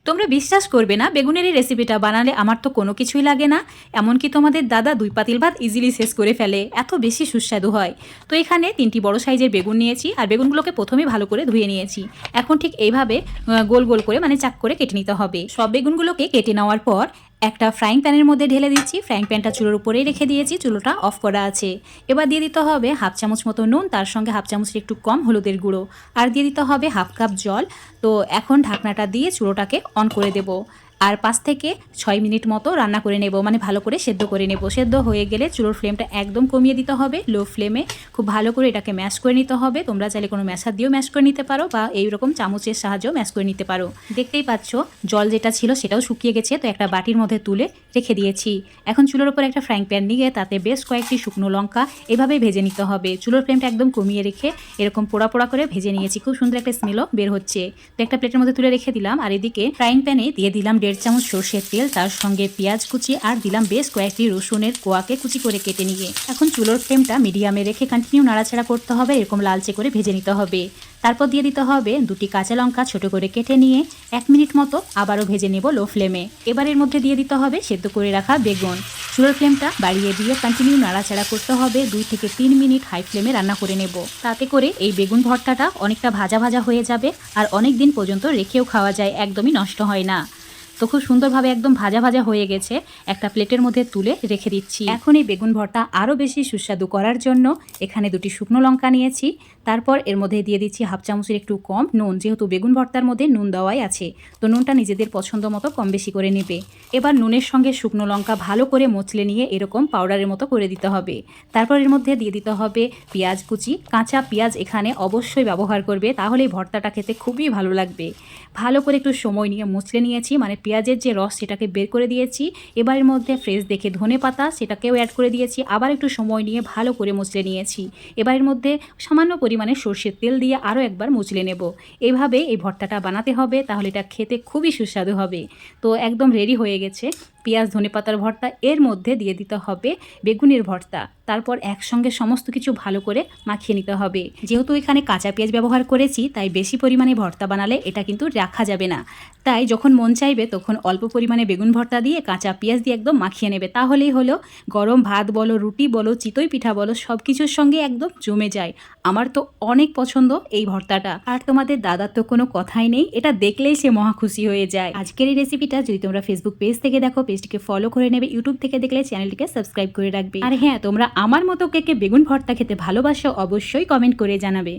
তোমরা বিশ্বাস করবে না, বেগুনের এই রেসিপিটা বানালে আমার তো কোনো কিছুই লাগে না। এমনকি তোমাদের দাদা 2 পাতিল ভাত ইজিলি শেষ করে ফেলে, এত বেশি সুস্বাদু হয়। তো এখানে 3টি বড় সাইজের বেগুন নিয়েছি, আর বেগুনগুলোকে প্রথমে ভালো করে ধুয়ে নিয়েছি। এখন ঠিক এইভাবে গোল গোল করে মানে চাক করে কেটে নিতে হবে। সব বেগুনগুলোকে কেটে নেওয়ার পর একটা ফ্রাইং প্যানের মধ্যে ঢেলে দিচ্ছি। ফ্রাইং প্যানটা চুলোর উপরেই রেখে দিয়েছি, চুলোটা অফ করা আছে। এবার দিয়ে দিতে হবে হাফ চামচ মতো নুন, তার সঙ্গে হাফ চামচের একটু কম হলুদের গুঁড়ো, আর দিয়ে দিতে হবে হাফ কাপ জল। তো এখন ঢাকনাটা দিয়ে চুলোটাকে অন করে দেব, আর 5 থেকে 6 মিনিট মতো রান্না করে নেব, মানে ভালো করে সেদ্ধ করে নেব। সেদ্ধ হয়ে গেলে চুলোর ফ্লেমটা একদম কমিয়ে দিতে হবে, লো ফ্লেমে খুব ভালো করে এটাকে ম্যাশ করে নিতে হবে। তোমরা চাইলে কোনো ম্যাশার দিয়েও ম্যাশ করে নিতে পারো, বা এইরকম চামচের সাহায্যেও ম্যাশ করে নিতে পারো। দেখতেই পাচ্ছ জল যেটা ছিল সেটাও শুকিয়ে গেছে, তো একটা বাটির মধ্যে তুলে রেখে দিয়েছি। এখন চুলোর উপর একটা ফ্রাইং প্যান নিয়ে তাতে বেশ কয়েকটি শুকনো লঙ্কা এভাবেই ভেজে নিতে হবে। চুলোর ফ্লেমটা একদম কমিয়ে রেখে এরকম পোড়া পোড়া করে ভেজে নিয়েছি, খুব সুন্দর একটা স্মেলও বের হচ্ছে। তো একটা প্লেটের মধ্যে তুলে রেখে দিলাম, আর এদিকে ফ্রাইং প্যানে দিয়ে দিলাম 1.5 চামচ সর্ষের তেল, তার সঙ্গে পেঁয়াজ কুচি, আর দিলাম বেশ কয়েকটি রসুনের কোয়াকে কুচি করে কেটে নিয়ে। এখন চুলোর ফ্লেমটা মিডিয়ামে রেখে কন্টিনিউ নাড়াচাড়া করতে হবে, এরকম লালচে করে ভেজে নিতে হবে। তারপর দিয়ে দিতে হবে 2টি কাঁচা লঙ্কা ছোট করে কেটে নিয়ে 1 মিনিট মতো আবারও ভেজে নেব লো ফ্লেমে। এবার এর মধ্যে দিয়ে দিতে হবে সেদ্ধ করে রাখা বেগুন। চুলোর ফ্লেমটা বাড়িয়ে দিয়ে কন্টিনিউ নাড়াচাড়া করতে হবে, 2 থেকে 3 মিনিট হাই ফ্লেমে রান্না করে নেব। তাতে করে এই বেগুন ভর্তাটা অনেকটা ভাজা ভাজা হয়ে যাবে, আর অনেক দিন পর্যন্ত রেখেও খাওয়া যায়, একদমই নষ্ট হয় না। তো খুব সুন্দরভাবে একদম ভাজা ভাজা হয়ে গেছে, একটা প্লেটের মধ্যে তুলে রেখে দিচ্ছি। এখন এই বেগুন ভর্তা আরও বেশি সুস্বাদু করার জন্য এখানে 2টি শুকনো লঙ্কা নিয়েছি। তারপর এর মধ্যে দিয়ে দিচ্ছি হাফ চামচের একটু কম নুন, যেহেতু বেগুন ভর্তার মধ্যে নুন দেওয়াই আছে, তো নুনটা নিজেদের পছন্দ মতো কম বেশি করে নেবে। এবার নুনের সঙ্গে শুকনো লঙ্কা ভালো করে মচলে নিয়ে এরকম পাউডারের মতো করে দিতে হবে। তারপর এর মধ্যে দিয়ে দিতে হবে পেঁয়াজ কুচি। কাঁচা পেঁয়াজ এখানে অবশ্যই ব্যবহার করবে, তাহলে এই ভর্তাটা খেতে খুবই ভালো লাগবে। ভালো করে একটু সময় নিয়ে মুছলে নিয়েছি, মানে পেঁয়াজের যে রস সেটাকে বের করে দিয়েছি। এবার এর মধ্যে ফ্রেশ দেখে ধনে পাতা সেটাকেও অ্যাড করে দিয়েছি, আবার একটু সময় নিয়ে ভালো করে মুছলে নিয়েছি। এবার এর মধ্যে সামান্য পরিমাণে সর্ষের তেল দিয়ে আরও একবার মুছলে নেব। এইভাবে এই ভর্তাটা বানাতে হবে, তাহলে এটা খেতে খুবই সুস্বাদু হবে। তো একদম রেডি হয়ে গেছে পেঁয়াজ ধনে পাতার ভর্তা। এর মধ্যে দিয়ে দিতে হবে বেগুনের ভর্তা, তারপর একসঙ্গে সমস্ত কিছু ভালো করে মাখিয়ে নিতে হবে। যেহেতু এখানে কাঁচা পেঁয়াজ ব্যবহার করেছি, তাই বেশি পরিমাণে ভর্তা বানালে এটা কিন্তু রাখা যাবে না। তাই যখন মন চাইবে তখন অল্প পরিমাণে বেগুন ভর্তা দিয়ে কাঁচা পেঁয়াজ দিয়ে একদম মাখিয়ে নেবে, তাহলেই হলো গরম ভাত বলো, রুটি বলো, চিতই পিঠা বলো, সব কিছুর সঙ্গে একদম জমে যায়। আমার তো অনেক পছন্দ এই ভর্তাটা, আর তোমাদের দাদার তো কোনো কথাই নেই, এটা দেখলেই সে মহা খুশি হয়ে যায়। আজকের এই রেসিপিটা যদি তোমরা ফেসবুক পেজ থেকে দেখো, পেজটিকে ফলো করে নেবে, ইউটিউব থেকে দেখলে চ্যানেলটিকে সাবস্ক্রাইব করে রাখবে। আর হ্যাঁ, তোমরা আমার মতো কে কে বেগুন ভর্তা খেতে ভালোবাসো অবশ্যই কমেন্ট করে জানাবে।